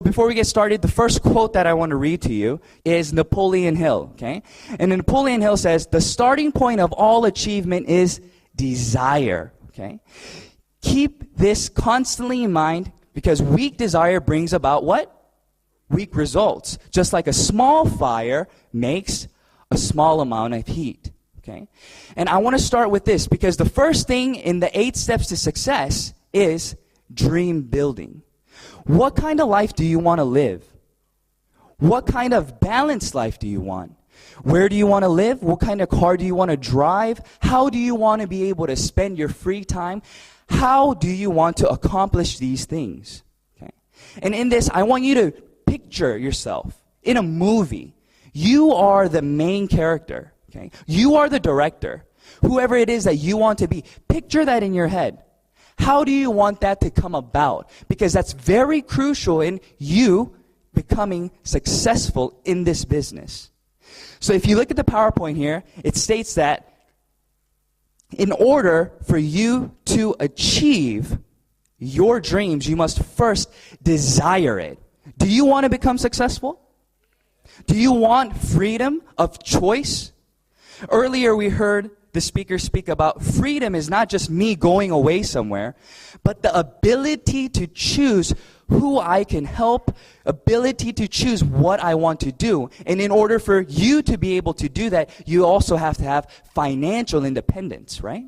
before we get started, the first quote that I want to read to you is Napoleon Hill, okay? And Napoleon Hill says, the starting point of all achievement is desire, okay? Keep this constantly in mind because weak desire brings about what? Weak results. Just like a small fire makes a small amount of heat, okay? And I want to start with this because the first thing in the 8 steps to success is dream building. What kind of life do you want to live? What kind of balanced life do you want? Where do you want to live? What kind of car do you want to drive? How do you want to be able to spend your free time? How do you want to accomplish these things? Okay. And in this, I want you to picture yourself in a movie. You are the main character. Okay. You are the director. Whoever it is that you want to be, picture that in your head. How do you want that to come about? Because that's very crucial in you becoming successful in this business. So if you look at the PowerPoint here, it states that in order for you to achieve your dreams, you must first desire it. Do you want to become successful? Do you want freedom of choice? Earlier we heard the speaker speak about freedom is not just me going away somewhere, but the ability to choose who I can help, ability to choose what I want to do. And in order for you to be able to do that, you also have to have financial independence, right?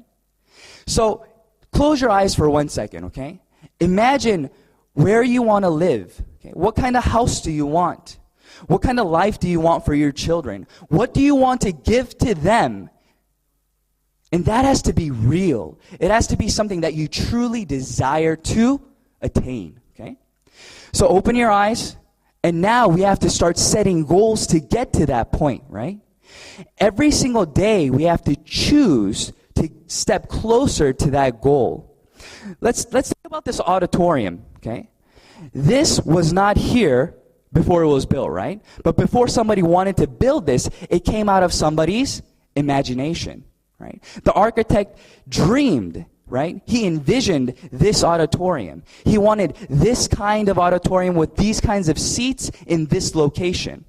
So close your eyes for 1 second, okay? Imagine where you want to live. Okay? What kind of house do you want? What kind of life do you want for your children? What do you want to give to them? And that has to be real. It has to be something that you truly desire to attain, okay? So open your eyes, and now we have to start setting goals to get to that point, right? Every single day we have to choose to step closer to that goal. Let's think about this auditorium, okay? This was not here before it was built, right? But before somebody wanted to build this, it came out of somebody's imagination. Right? The architect dreamed, right? He envisioned this auditorium. He wanted this kind of auditorium with these kinds of seats in this location.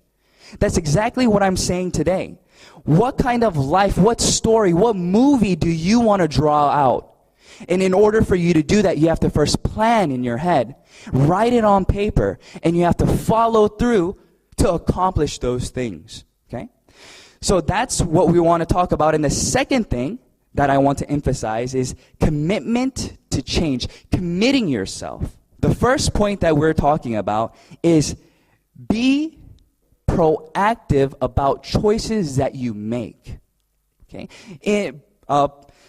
That's exactly what I'm saying today. What kind of life, what story, what movie do you want to draw out? And in order for you to do that, you have to first plan in your head, write it on paper, and you have to follow through to accomplish those things. Okay? So that's what we want to talk about. And the second thing that I want to emphasize is commitment to change, committing yourself. The first point that we're talking about is be proactive about choices that you make. Okay?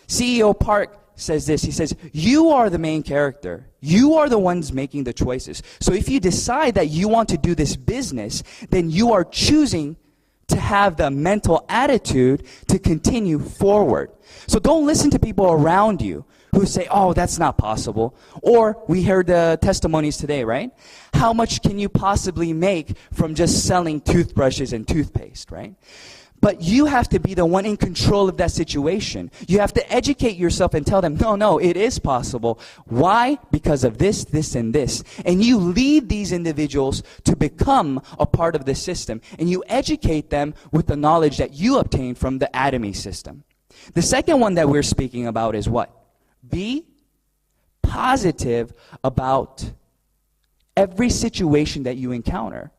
CEO Park says this. He says, you are the main character. You are the ones making the choices. So if you decide that you want to do this business, then you are choosing to have the mental attitude to continue forward. So don't listen to people around you who say, oh, that's not possible. Or we heard the testimonies today, right? How much can you possibly make from just selling toothbrushes and toothpaste, right? But you have to be the one in control of that situation. You have to educate yourself and tell them, no, it is possible. Why? Because of this, this, and this. And you lead these individuals to become a part of the system. And you educate them with the knowledge that you obtain from the Atomy system. The second one that we're speaking about is what? Be positive about every situation that you encounter.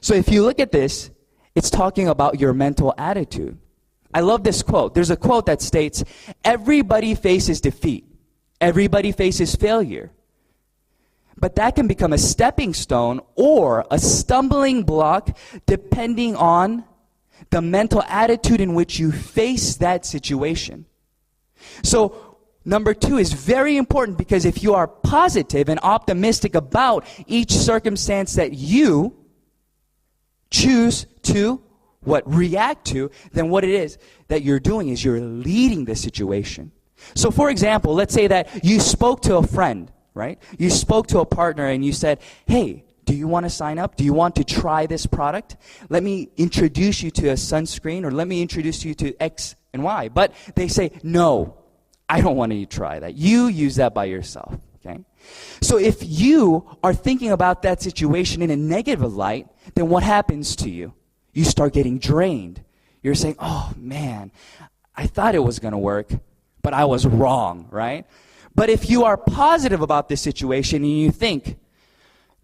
So if you look at this, it's talking about your mental attitude. I love this quote. There's a quote that states, everybody faces defeat. Everybody faces failure. But that can become a stepping stone or a stumbling block depending on the mental attitude in which you face that situation. So number 2 is very important because if you are positive and optimistic about each circumstance that you choose to react to, then what it is that you're doing is you're leading the situation. So for example, let's say that you spoke to a friend, right? You spoke to a partner and you said, hey, do you want to sign up? Do you want to try this product? Let me introduce you to a sunscreen, or let me introduce you to X and Y. But they say, no, I don't want you to try that. You use that by yourself. Okay? So if you are thinking about that situation in a negative light, then what happens to you? You start getting drained. You're saying, oh man, I thought it was going to work, but I was wrong, right? But if you are positive about this situation and you think,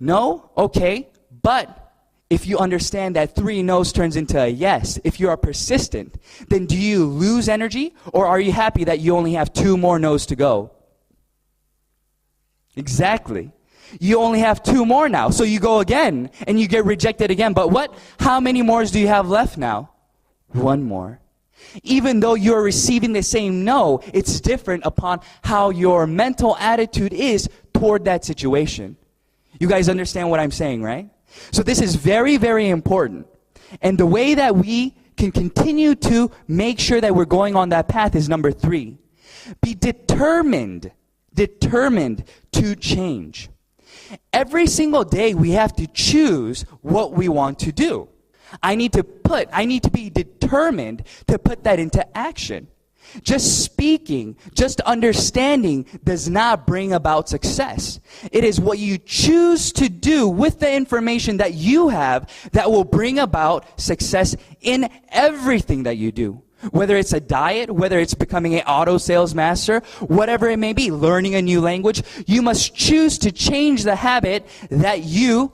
no, okay, but if you understand that 3 no's turns into a yes, if you are persistent, then do you lose energy, or are you happy that you only have 2 more no's to go? Exactly. You only have 2 more now, so you go again, and you get rejected again. But what? How many more do you have left now? 1 more. Even though you're receiving the same no, it's different upon how your mental attitude is toward that situation. You guys understand what I'm saying, right? So this is very, very important. And the way that we can continue to make sure that we're going on that path is number 3. Be determined to change. Every single day we have to choose what we want to do. I need to be determined to put that into action. Just speaking, just understanding does not bring about success. It is what you choose to do with the information that you have that will bring about success in everything that you do. Whether it's a diet, whether it's becoming an auto sales master, whatever it may be, learning a new language, you must choose to change the habit that you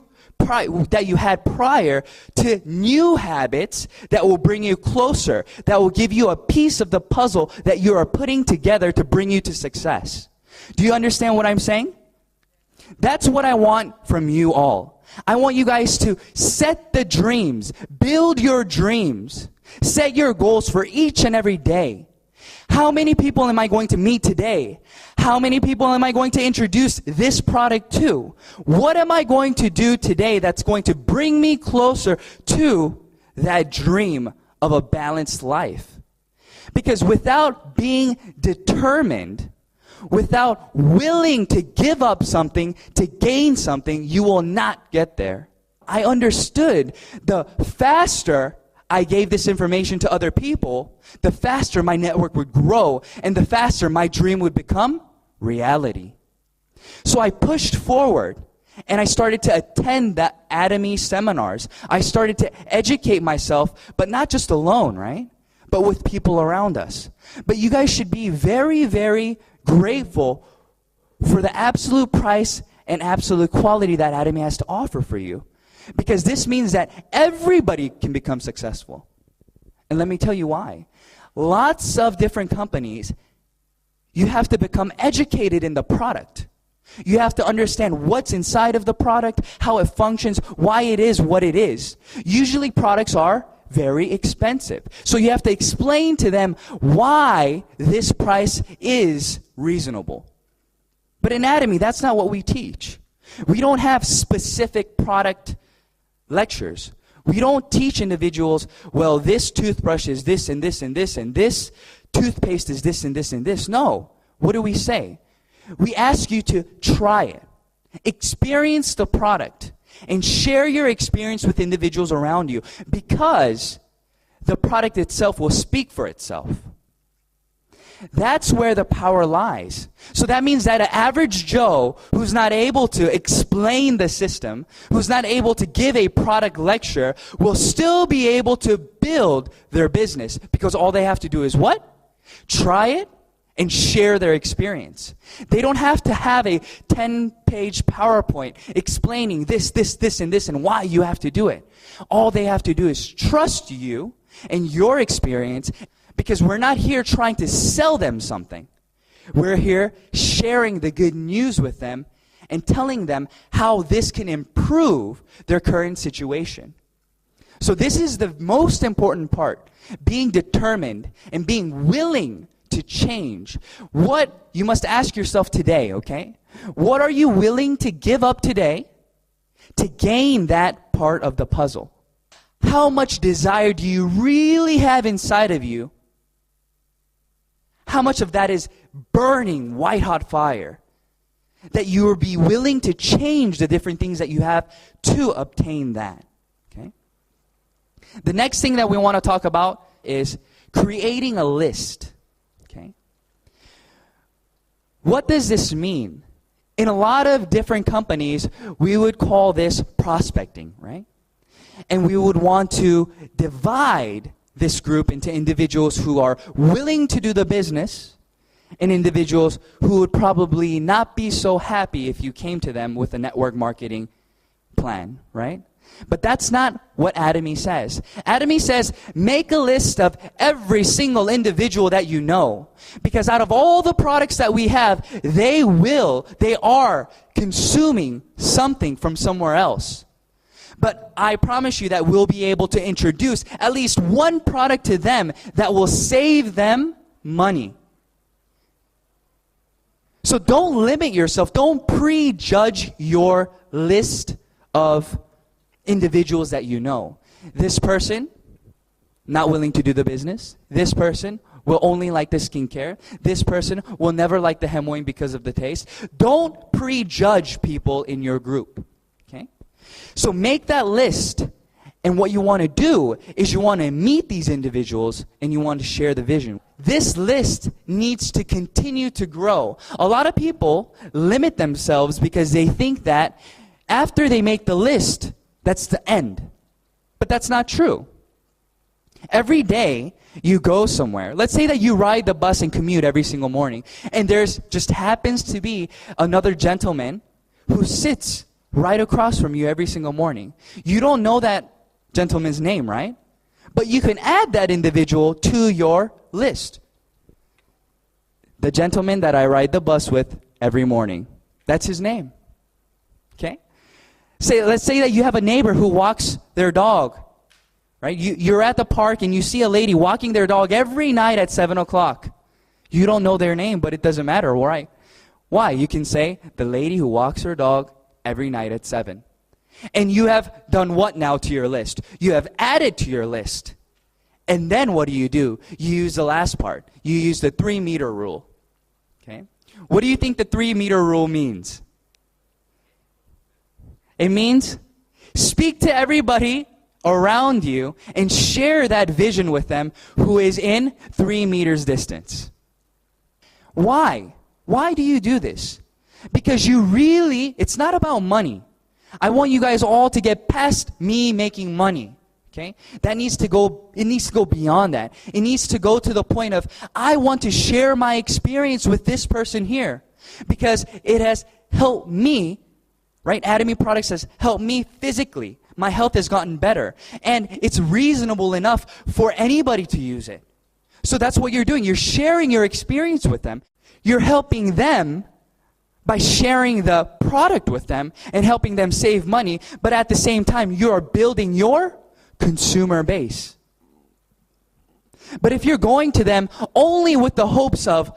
had prior to new habits that will bring you closer, that will give you a piece of the puzzle that you are putting together to bring you to success. Do you understand what I'm saying? That's what I want from you all. I want you guys to set the dreams, build your dreams, set your goals for each and every day. How many people am I going to meet today? How many people am I going to introduce this product to? What am I going to do today that's going to bring me closer to that dream of a balanced life? Because without being determined, without willing to give up something to gain something, you will not get there. I understood the faster I gave this information to other people, the faster my network would grow and the faster my dream would become reality. So I pushed forward and I started to attend the Atomy seminars. I started to educate myself, but not just alone, right? But with people around us. But you guys should be very, very grateful for the absolute price and absolute quality that Atomy has to offer for you. Because this means that everybody can become successful. And let me tell you why. Lots of different companies, you have to become educated in the product. You have to understand what's inside of the product, how it functions, why it is what it is. Usually products are very expensive. So you have to explain to them why this price is reasonable. But in Atomy, that's not what we teach. We don't have specific product lectures. We don't teach individuals, well, this toothbrush is this and this and this, and this toothpaste is this and this and this. No. What do we say? We ask you to try it, experience the product, and share your experience with individuals around you, because the product itself will speak for itself. That's where the power lies. So that means that an average Joe who's not able to explain the system, who's not able to give a product lecture, will still be able to build their business, because all they have to do is what? Try it and share their experience. They don't have to have a 10-page PowerPoint explaining this, and this, and why you have to do it. All they have to do is trust you and your experience, because we're not here trying to sell them something. We're here sharing the good news with them and telling them how this can improve their current situation. So this is the most important part, being determined and being willing to change. What you must ask yourself today, okay? What are you willing to give up today to gain that part of the puzzle? How much desire do you really have inside of you? How much of that is burning white-hot fire that you will be willing to change the different things that you have to obtain that? Okay? The next thing that we want to talk about is creating a list. Okay? What does this mean? In a lot of different companies, we would call this prospecting, right? And we would want to divide this group into individuals who are willing to do the business and individuals who would probably not be so happy if you came to them with a network marketing plan, right? But that's not what Atomy says. Atomy says, make a list of every single individual that you know. Because out of all the products that we have, they are consuming something from somewhere else. But I promise you that we'll be able to introduce at least one product to them that will save them money. So don't limit yourself. Don't prejudge your list of individuals that you know. This person, not willing to do the business. This person will only like the skincare. This person will never like the Hemoing because of the taste. Don't prejudge people in your group. Okay? So make that list. And what you want to do is you want to meet these individuals and you want to share the vision. This list needs to continue to grow. A lot of people limit themselves because they think that after they make the list, that's the end. But that's not true. Every day you go somewhere. Let's say that you ride the bus and commute every single morning. And there's just happens to be another gentleman who sits right across from you every single morning. You don't know that gentleman's name, right? But you can add that individual to your list. The gentleman that I ride the bus with every morning. That's his name. Okay? Let's say that you have a neighbor who walks their dog, right? You're at the park and you see a lady walking their dog every night at 7 o'clock. You don't know their name, but it doesn't matter, right? Why? You can say, the lady who walks her dog every night at 7. And you have done what now to your list? You have added to your list. And then what do? You use the last part. You use the 3-meter rule. Okay? What do you think the 3-meter rule means? It means speak to everybody around you and share that vision with them who is in 3 meters distance. Why? Why do you do this? Because it's not about money. I want you guys all to get past me making money. Okay? It needs to go beyond that. It needs to go to the point of, I want to share my experience with this person here. Because it has helped me. Right? Atomy Products has helped me physically. My health has gotten better. And it's reasonable enough for anybody to use it. So that's what you're doing. You're sharing your experience with them. You're helping them by sharing the product with them and helping them save money. But at the same time, you're building your consumer base. But if you're going to them only with the hopes of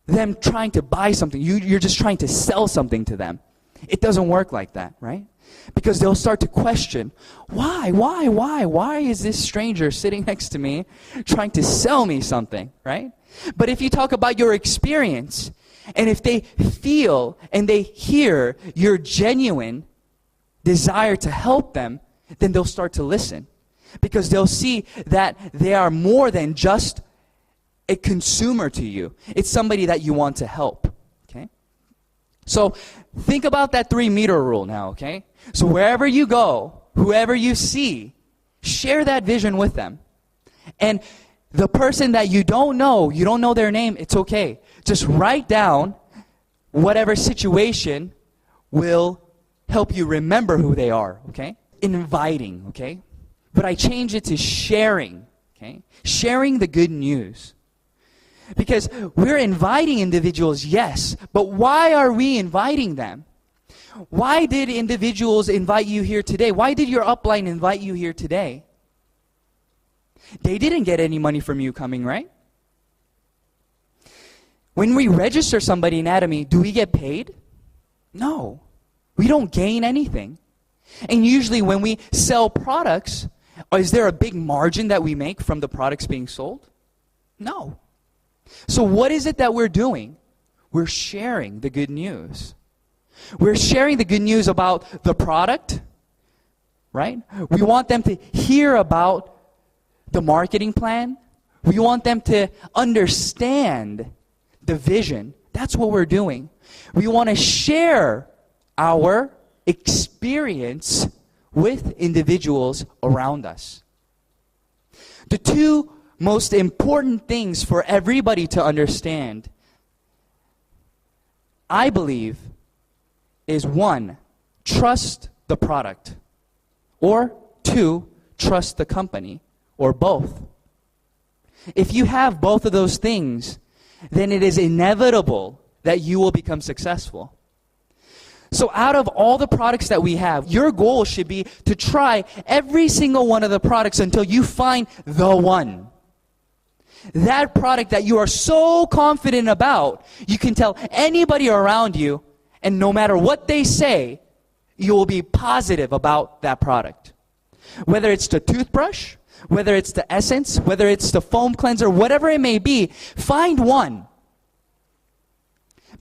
them trying to buy something, you're just trying to sell something to them. It doesn't work like that, right? Because they'll start to question, why is this stranger sitting next to me trying to sell me something, right? But if you talk about your experience, and if they feel and they hear your genuine desire to help them, then they'll start to listen. Because they'll see that they are more than just a consumer to you. It's somebody that you want to help. Okay? So think about that 3-meter rule now, okay? So wherever you go, whoever you see, share that vision with them. And the person that you don't know their name, it's okay. Just write down whatever situation will help you remember who they are, okay? Inviting, okay? But I change it to sharing, okay? Sharing the good news. Because we're inviting individuals, yes, but why are we inviting them? Why did individuals invite you here today? Why did your upline invite you here today? They didn't get any money from you coming, right? When we register somebody in Atomy, do we get paid? No. We don't gain anything. And usually when we sell products, is there a big margin that we make from the products being sold? No. So what is it that we're doing? We're sharing the good news. We're sharing the good news about the product, right? We want them to hear about the marketing plan. We want them to understand the vision. That's what we're doing. We want to share our experience with individuals around us. The two most important things for everybody to understand, I believe, is 1, trust the product, or 2, trust the company, or both. If you have both of those things, then it is inevitable that you will become successful. So out of all the products that we have, your goal should be to try every single one of the products until you find the one. That product that you are so confident about, you can tell anybody around you, and no matter what they say, you will be positive about that product. Whether it's the toothbrush, whether it's the essence, whether it's the foam cleanser, whatever it may be, find one.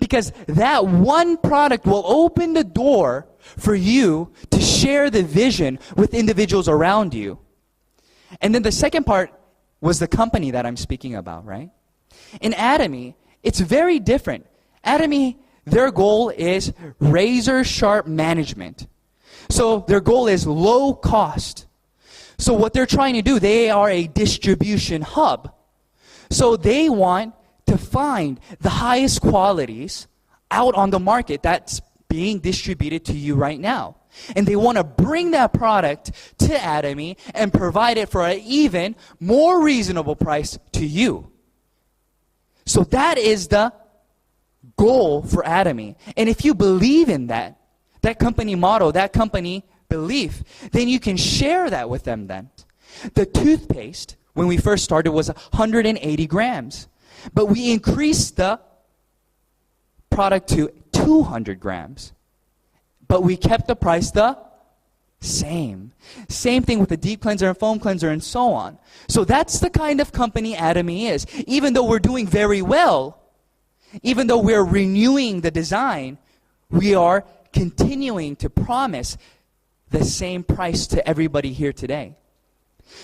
Because that one product will open the door for you to share the vision with individuals around you. And then the second part was the company that I'm speaking about, right? In Atomy, it's very different. Atomy, their goal is razor sharp management. So their goal is low cost. So what they're trying to do, they are a distribution hub. So they want to find the highest qualities out on the market that's being distributed to you right now. And they want to bring that product to Atomy and provide it for an even more reasonable price to you. So that is the goal for Atomy. And if you believe in that company motto, that company belief, then you can share that with them then. The toothpaste, when we first started, was 180 grams. But we increased the product to 200 grams. But we kept the price the same. Same thing with the deep cleanser and foam cleanser and so on. So that's the kind of company Atomy is. Even though we're doing very well, even though we're renewing the design, we are continuing to promise the same price to everybody here today.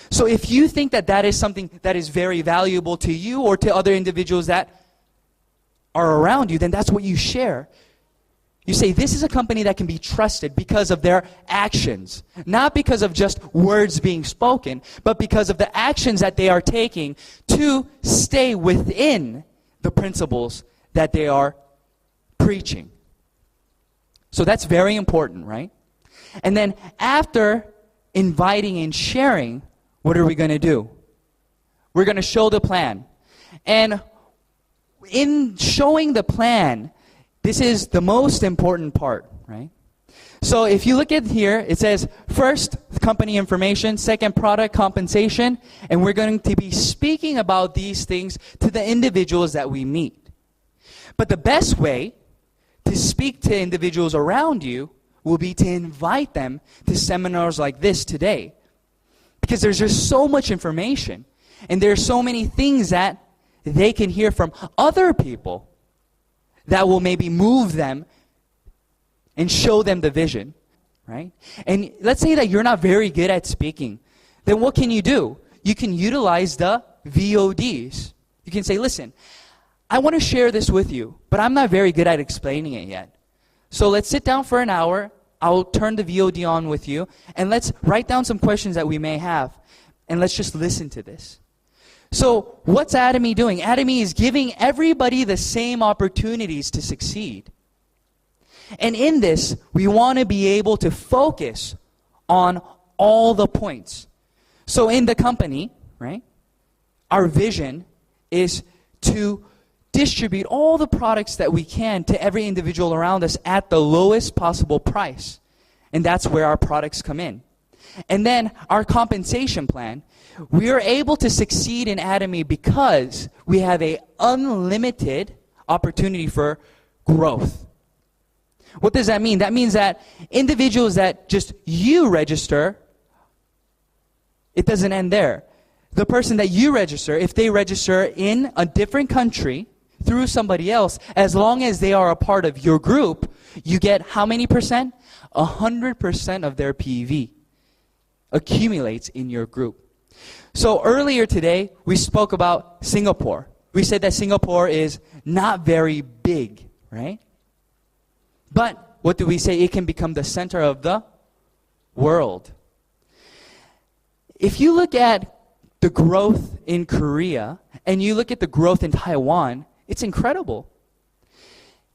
So if you think that that is something that is very valuable to you or to other individuals that are around you, then that's what you share. You say, this is a company that can be trusted because of their actions. Not because of just words being spoken, but because of the actions that they are taking to stay within the principles that they are preaching. So that's very important, right? And then after inviting and sharing, what are we going to do? We're going to show the plan. And in showing the plan, this is the most important part, right? So if you look at here, it says first, company information, second, product compensation, and we're going to be speaking about these things to the individuals that we meet. But the best way to speak to individuals around you will be to invite them to seminars like this today. Because there's just so much information, and there's so many things that they can hear from other people that will maybe move them and show them the vision, right? And let's say that you're not very good at speaking. Then what can you do? You can utilize the VODs. You can say, listen, I want to share this with you, but I'm not very good at explaining it yet. So let's sit down for an hour. I'll turn the VOD on with you, and let's write down some questions that we may have, and let's just listen to this. So what's Atomy doing? Atomy is giving everybody the same opportunities to succeed. And in this, we want to be able to focus on all the points. So in the company, right, our vision is to distribute all the products that we can to every individual around us at the lowest possible price. And that's where our products come in. And then our compensation plan, we are able to succeed in Atomy because we have an unlimited opportunity for growth. What does that mean? That means that individuals that just you register, it doesn't end there. The person that you register, if they register in a different country through somebody else, as long as they are a part of your group, you get how many percent? 100% of their PV accumulates in your group. So earlier today, we spoke about Singapore. We said that Singapore is not very big, right? But what do we say? It can become the center of the world. If you look at the growth in Korea and you look at the growth in Taiwan, it's incredible.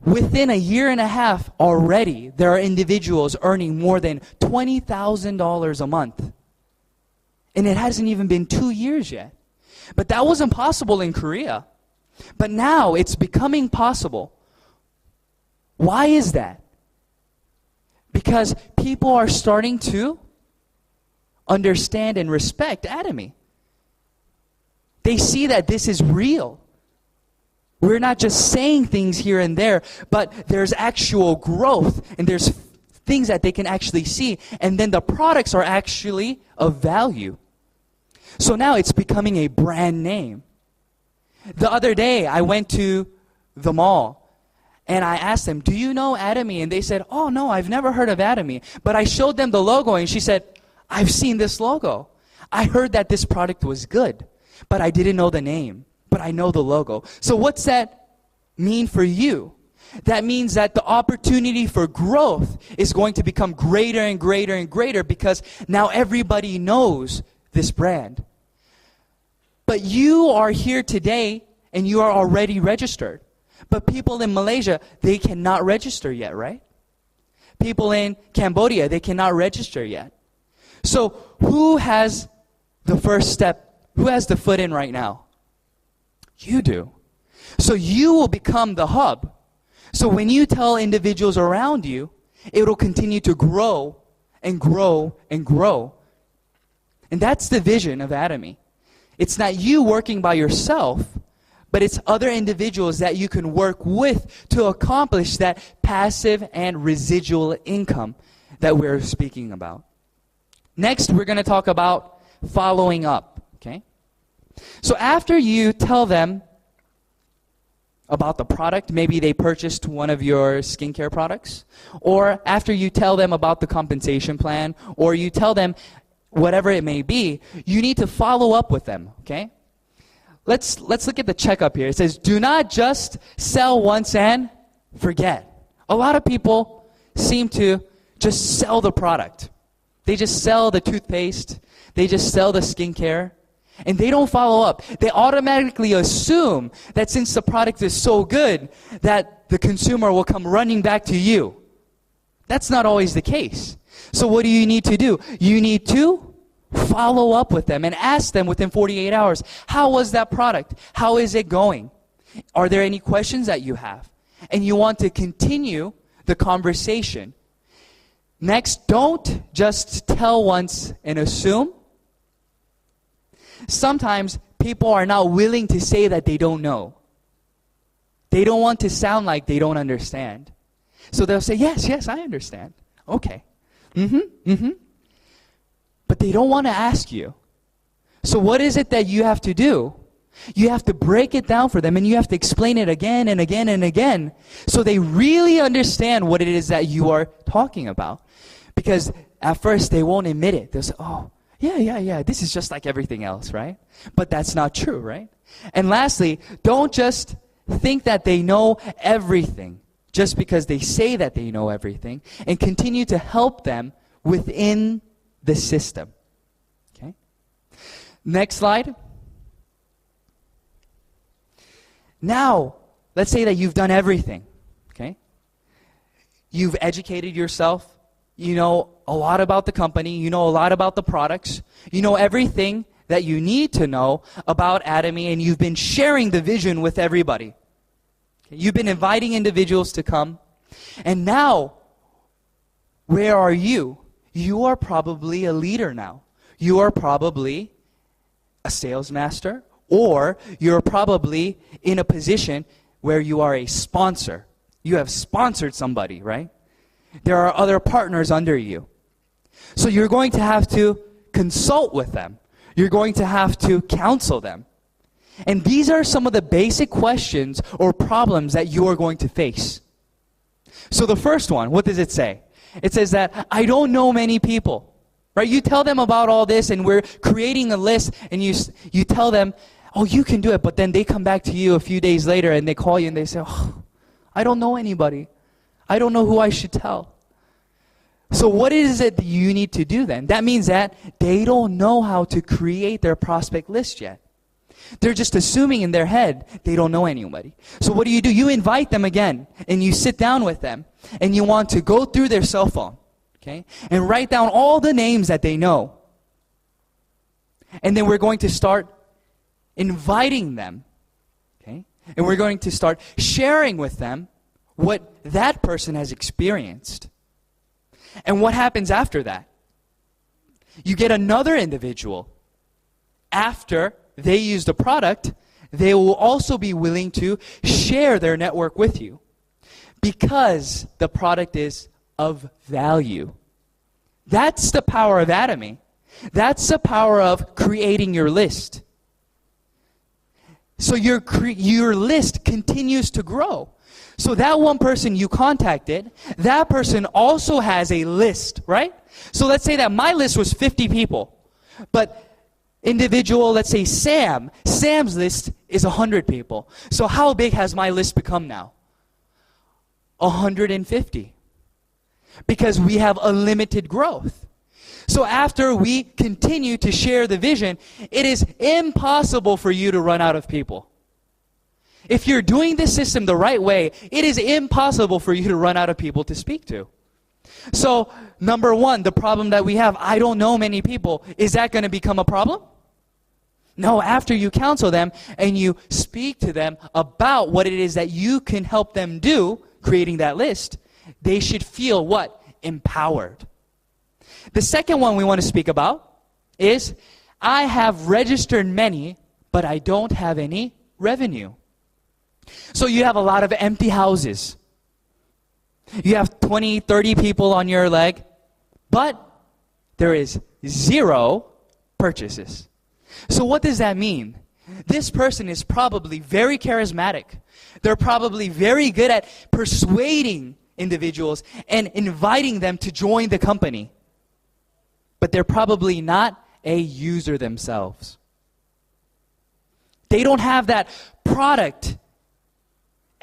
Within a year and a half already, there are individuals earning more than $20,000 a month. And it hasn't even been 2 years yet. But that wasn't possible in Korea. But now it's becoming possible. Why is that? Because people are starting to understand and respect Atomy. They see that this is real. We're not just saying things here and there, but there's actual growth, and there's things that they can actually see, and then the products are actually of value. So now it's becoming a brand name. The other day, I went to the mall, and I asked them, do you know Atomy? And they said, oh, no, I've never heard of Atomy. But I showed them the logo, and she said, I've seen this logo. I heard that this product was good, but I didn't know the name. But I know the logo. So what's that mean for you? That means that the opportunity for growth is going to become greater and greater and greater because now everybody knows this brand. But you are here today and you are already registered. But people in Malaysia, they cannot register yet, right? People in Cambodia, they cannot register yet. So who has the first step? Who has the foot in right now? You do. So you will become the hub. So when you tell individuals around you, it will continue to grow and grow and grow. And that's the vision of Atomy. It's not you working by yourself, but it's other individuals that you can work with to accomplish that passive and residual income that we're speaking about. Next, we're going to talk about following up, okay? So after you tell them about the product, maybe they purchased one of your skincare products, or after you tell them about the compensation plan, or you tell them whatever it may be, you need to follow up with them, okay? Let's look at the checkup here. It says, do not just sell once and forget. A lot of people seem to just sell the product. They just sell the toothpaste. They just sell the skincare. And they don't follow up. They automatically assume that since the product is so good, that the consumer will come running back to you. That's not always the case. So what do you need to do? You need to follow up with them and ask them within 48 hours, how was that product? How is it going? Are there any questions that you have? And you want to continue the conversation. Next, don't just tell once and assume. Sometimes people are not willing to say that they don't know. They don't want to sound like they don't understand. So they'll say, yes, I understand. Okay. But they don't want to ask you. So what is it that you have to do? You have to break it down for them and you have to explain it again and again and again so they really understand what it is that you are talking about. Because at first they won't admit it. They'll say, oh, yeah, this is just like everything else, right? But that's not true, right? And lastly, don't just think that they know everything just because they say that they know everything, and continue to help them within the system. Okay? Next slide. Now, let's say that you've done everything, okay? You've educated yourself. You know a lot about the company. You know a lot about the products. You know everything that you need to know about Atomy, and you've been sharing the vision with everybody. Okay? You've been inviting individuals to come. And now, where are you? You are probably a leader now. You are probably a sales master, or you're probably in a position where you are a sponsor. You have sponsored somebody, right? There are other partners under you. So you're going to have to consult with them. You're going to have to counsel them. And these are some of the basic questions or problems that you are going to face. So the first one, what does it say? It says that I don't know many people. Right? You tell them about all this and we're creating a list and you tell them, oh, you can do it. But then they come back to you a few days later and they call you and they say, oh, I don't know anybody. I don't know who I should tell. So what is it that you need to do then? That means that they don't know how to create their prospect list yet. They're just assuming in their head they don't know anybody. So what do? You invite them again, and you sit down with them, and you want to go through their cell phone, okay, and write down all the names that they know. And then we're going to start inviting them, okay, and we're going to start sharing with them what that person has experienced. And what happens after that? You get another individual. After they use the product, they will also be willing to share their network with you because the product is of value. That's the power of Atomy. That's the power of creating your list. So your list continues to grow. So that one person you contacted, that person also has a list, right? So let's say that my list was 50 people, but individual, let's say Sam's list is 100 people. So how big has my list become now? 150. Because we have unlimited growth. So after we continue to share the vision, it is impossible for you to run out of people. If you're doing this system the right way, it is impossible for you to run out of people to speak to. So, number one, the problem that we have, I don't know many people, is that going to become a problem? No, after you counsel them and you speak to them about what it is that you can help them do, creating that list, they should feel what? Empowered. The second one we want to speak about is, I have registered many, but I don't have any revenue. So you have a lot of empty houses. You have 20, 30 people on your leg, but there is 0 purchases. So what does that mean? This person is probably very charismatic. They're probably very good at persuading individuals and inviting them to join the company. But they're probably not a user themselves. They don't have that product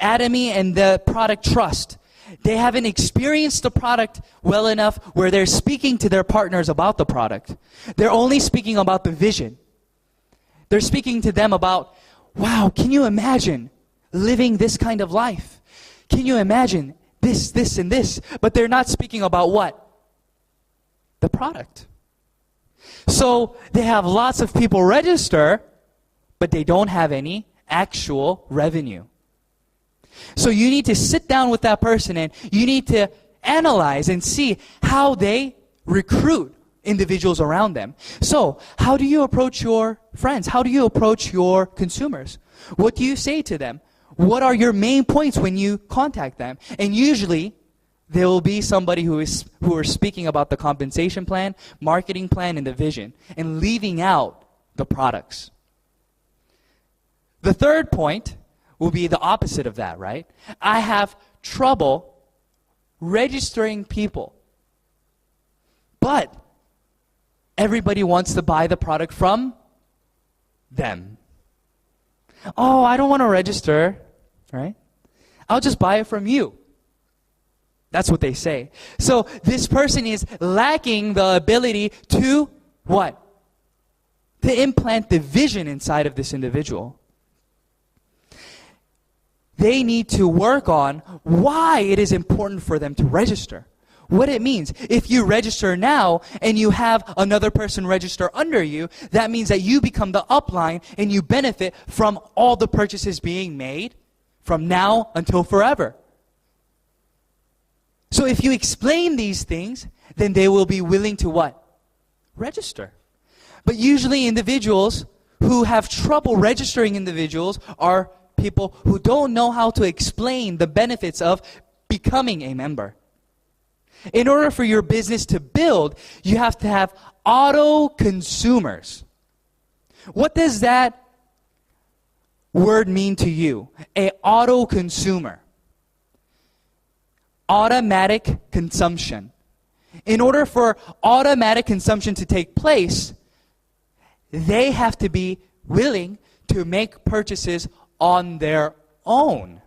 Atomy and the product trust. They haven't experienced the product well enough where they're speaking to their partners about the product. They're only speaking about the vision. They're speaking to them about, wow, can you imagine living this kind of life? Can you imagine this, this, and this? But they're not speaking about what? The product. So they have lots of people register, but they don't have any actual revenue. So you need to sit down with that person and you need to analyze and see how they recruit individuals around them. So how do you approach your friends? How do you approach your consumers? What do you say to them? What are your main points when you contact them? And usually there will be somebody who are speaking about the compensation plan, marketing plan, and the vision, and leaving out the products. The third point will be the opposite of that, right? I have trouble registering people. But everybody wants to buy the product from them. Oh, I don't want to register, right? I'll just buy it from you. That's what they say. So this person is lacking the ability to what? To implant the vision inside of this individual. They need to work on why it is important for them to register. What it means. If you register now and you have another person register under you, that means that you become the upline and you benefit from all the purchases being made from now until forever. So if you explain these things, then they will be willing to what? Register. But usually individuals who have trouble registering individuals are people who don't know how to explain the benefits of becoming a member. In order for your business to build, you have to have auto consumers. What does that word mean to you? A auto consumer. Automatic consumption. In order for automatic consumption to take place, they have to be willing to make purchases on their own.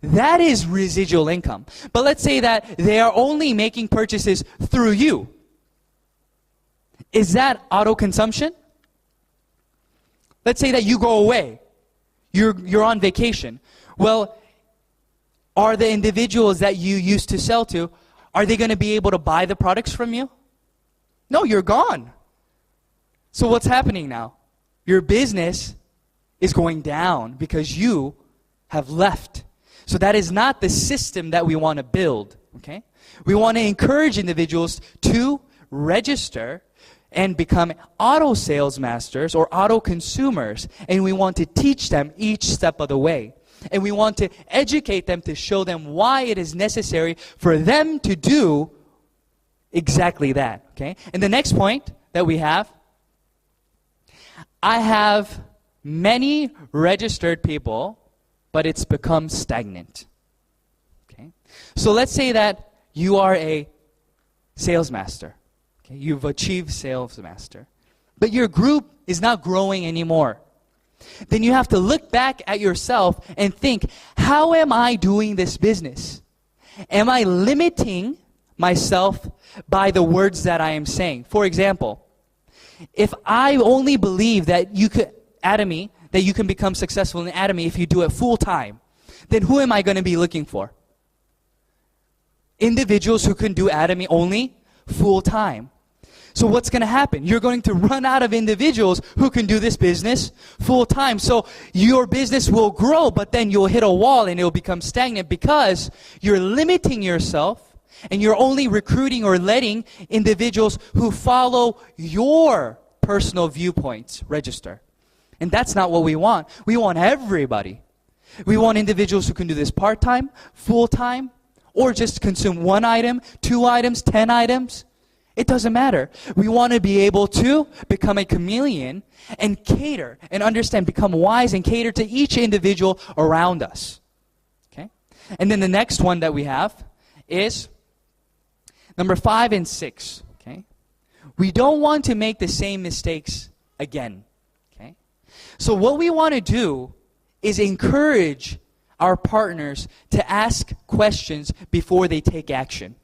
that is residual income. But let's say that they are only making purchases through you. Is that auto consumption? Let's say that you go away. You're on vacation. Well, are the individuals that you used to sell to, are they going to be able to buy the products from you? No, you're gone. So what's happening now? Your business is going down because you have left. So that is not the system that we want to build, okay? We want to encourage individuals to register and become auto sales masters or auto consumers, and we want to teach them each step of the way. And we want to educate them to show them why it is necessary for them to do exactly that, okay? And the next point that we have, I have many registered people, but it's become stagnant, okay? So let's say that you are a sales master. Okay? You've achieved sales master, but your group is not growing anymore. Then you have to look back at yourself and think, how am I doing this business? Am I limiting myself by the words that I am saying? For example, if I only believe that you could, Atomy, that you can become successful in Atomy if you do it full time, then who am I going to be looking for? Individuals who can do Atomy only full time. So what's going to happen? You're going to run out of individuals who can do this business full time. So your business will grow, but then you'll hit a wall and it'll become stagnant because you're limiting yourself and you're only recruiting or letting individuals who follow your personal viewpoints register. And that's not what we want. We want everybody. We want individuals who can do this part-time, full-time, or just consume 1 item, 2 items, 10 items. It doesn't matter. We want to be able to become a chameleon and cater and understand, become wise and cater to each individual around us. Okay? And then the next one that we have is number 5 and 6. Okay? We don't want to make the same mistakes again. Okay? So what we want to do is encourage our partners to ask questions before they take action.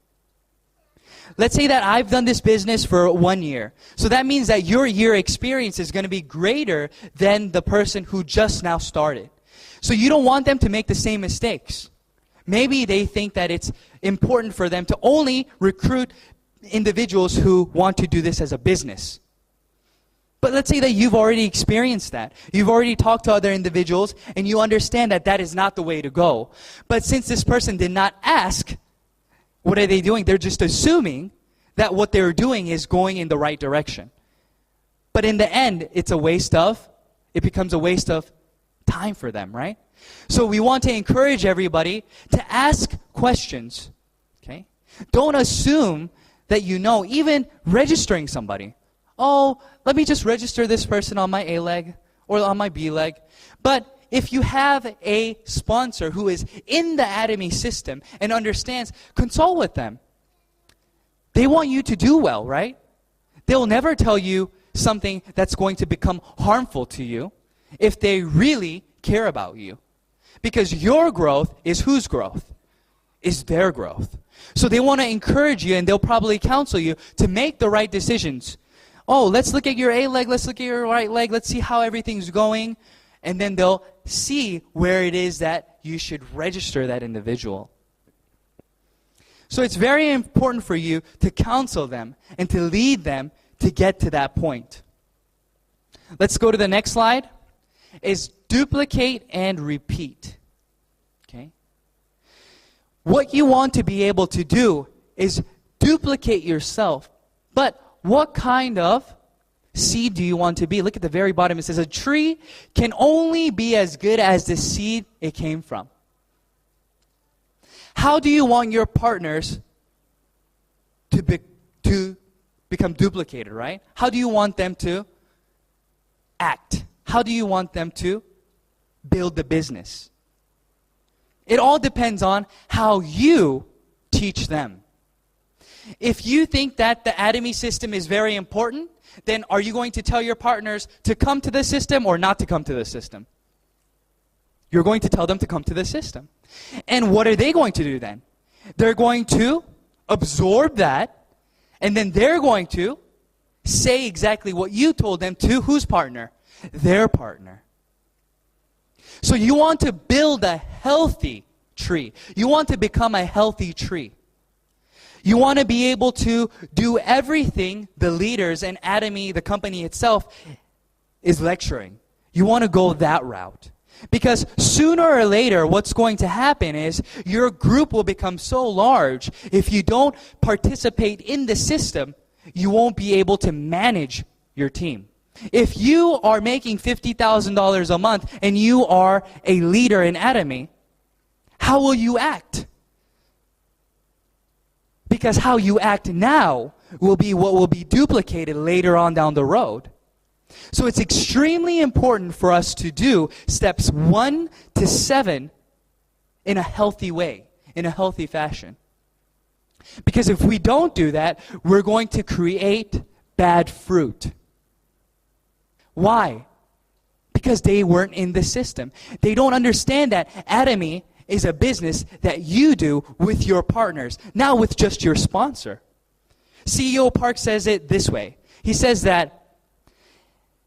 Let's say that I've done this business for 1 year. So that means that your year experience is going to be greater than the person who just now started. So you don't want them to make the same mistakes. Maybe they think that it's important for them to only recruit individuals who want to do this as a business. But let's say that you've already experienced that. You've already talked to other individuals and you understand that that is not the way to go. But since this person did not ask, what are they doing? They're just assuming that what they're doing is going in the right direction. But in the end, it becomes a waste of time for them, right? So we want to encourage everybody to ask questions, okay? Don't assume that you know, even registering somebody. Oh, let me just register this person on my A leg or on my B leg. But if you have a sponsor who is in the Atomy system and understands, consult with them. They want you to do well, right? They'll never tell you something that's going to become harmful to you if they really care about you. Because your growth is whose growth? Is their growth. So they want to encourage you and they'll probably counsel you to make the right decisions. Oh, let's look at your A leg, let's look at your right leg, let's see how everything's going. And then they'll see where it is that you should register that individual. So it's very important for you to counsel them and to lead them to get to that point. Let's go to the next slide. Is duplicate and repeat. Okay? What you want to be able to do is duplicate yourself. But what kind of seed do you want to be? Look at the very bottom. It says a tree can only be as good as the seed it came from. How do you want your partners to become duplicated, right? How do you want them to act? How do you want them to build the business? It all depends on how you teach them. If you think that the Atomy system is very important, then are you going to tell your partners to come to the system or not to come to the system? You're going to tell them to come to the system. And what are they going to do then? They're going to absorb that, and then they're going to say exactly what you told them to whose partner? Their partner. So you want to build a healthy tree. You want to become a healthy tree. You want to be able to do everything the leaders and Atomy, the company itself, is lecturing. You want to go that route. Because sooner or later, what's going to happen is your group will become so large, if you don't participate in the system, you won't be able to manage your team. If you are making $50,000 a month and you are a leader in Atomy, how will you act? Because how you act now will be what will be duplicated later on down the road. So it's extremely important for us to do steps 1 to 7 in a healthy way, in a healthy fashion. Because if we don't do that, we're going to create bad fruit. Why? Because they weren't in the system. They don't understand that Atomy is a business that you do with your partners, not with just your sponsor. CEO Park says it this way. He says that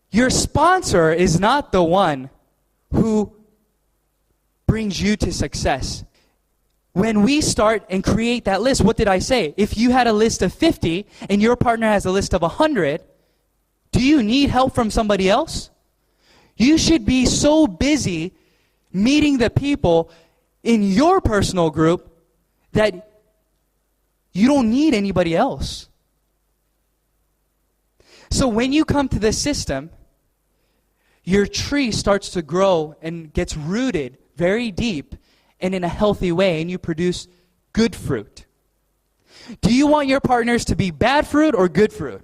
your sponsor is not the one who brings you to success. When we start and create that list, what did I say? If you had a list of 50 and your partner has a list of 100, do you need help from somebody else? You should be so busy meeting the people in your personal group that you don't need anybody else. So when you come to the system, your tree starts to grow and gets rooted very deep and in a healthy way, and you produce good fruit. Do you want your partners to be bad fruit or good fruit?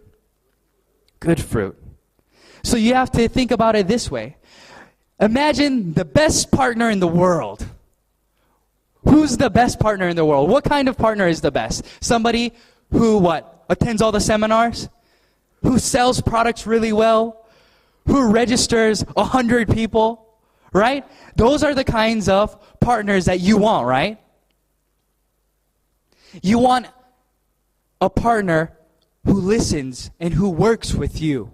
Good fruit. So you have to think about it this way. Imagine the best partner in the world. Who's the best partner in the world? What kind of partner is the best? Somebody who, what? Attends all the seminars? Who sells products really well? Who registers 100 people? Right? Those are the kinds of partners that you want, right? You want a partner who listens and who works with you.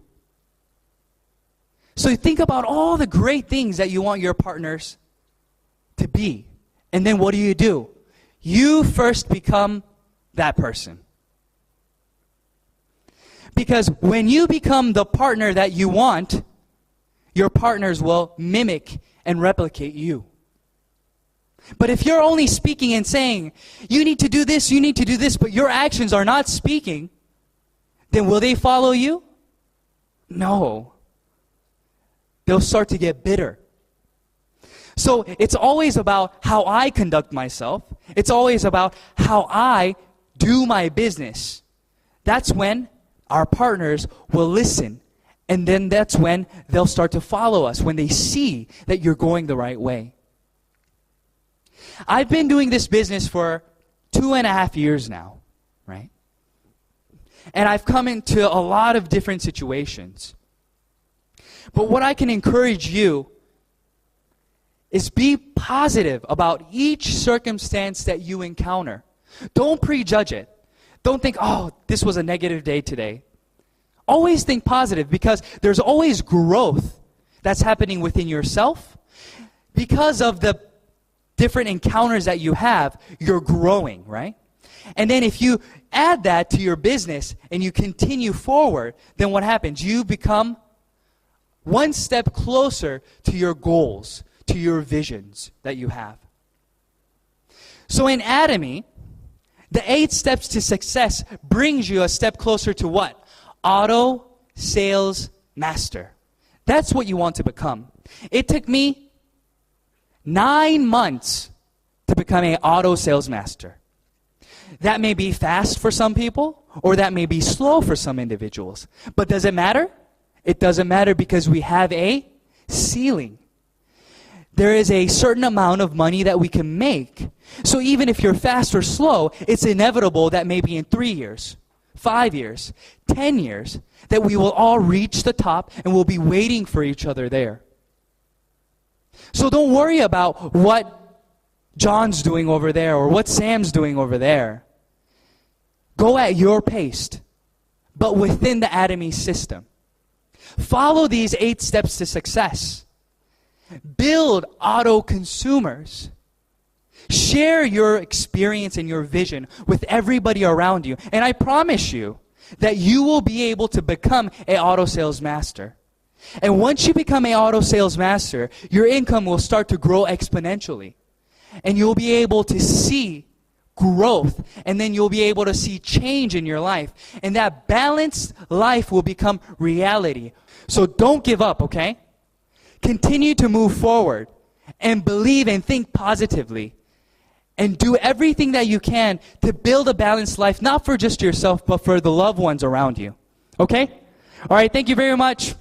So think about all the great things that you want your partners to be. And then what do? You first become that person. Because when you become the partner that you want, your partners will mimic and replicate you. But if you're only speaking and saying, you need to do this, but your actions are not speaking, then will they follow you? No. They'll start to get bitter. So it's always about how I conduct myself. It's always about how I do my business. That's when our partners will listen. And then that's when they'll start to follow us, when they see that you're going the right way. I've been doing this business for 2.5 years now, right? And I've come into a lot of different situations. But what I can encourage you is be positive about each circumstance that you encounter. Don't prejudge it. Don't think, oh, this was a negative day today. Always think positive, because there's always growth that's happening within yourself. Because of the different encounters that you have, you're growing, right? And then if you add that to your business and you continue forward, then what happens? You become one step closer to your goals, to your visions that you have. So in Atomy, the 8 steps to success brings you a step closer to what? Auto sales master. That's what you want to become. It took me 9 months to become an auto sales master. That may be fast for some people, or that may be slow for some individuals. But does it matter? It doesn't matter, because we have a ceiling. There is a certain amount of money that we can make. So even if you're fast or slow, it's inevitable that maybe in 3 years, 5 years, 10 years, that we will all reach the top and we'll be waiting for each other there. So don't worry about what John's doing over there or what Sam's doing over there. Go at your pace, but within the Atomy system. Follow these 8 steps to success. Build auto consumers. Share your experience and your vision with everybody around you. And I promise you that you will be able to become an auto sales master. And once you become an auto sales master, your income will start to grow exponentially. And you'll be able to see growth, and then you'll be able to see change in your life. And that balanced life will become reality. So don't give up, okay? Continue to move forward and believe and think positively. And do everything that you can to build a balanced life, not for just yourself, but for the loved ones around you. Okay? All right, thank you very much.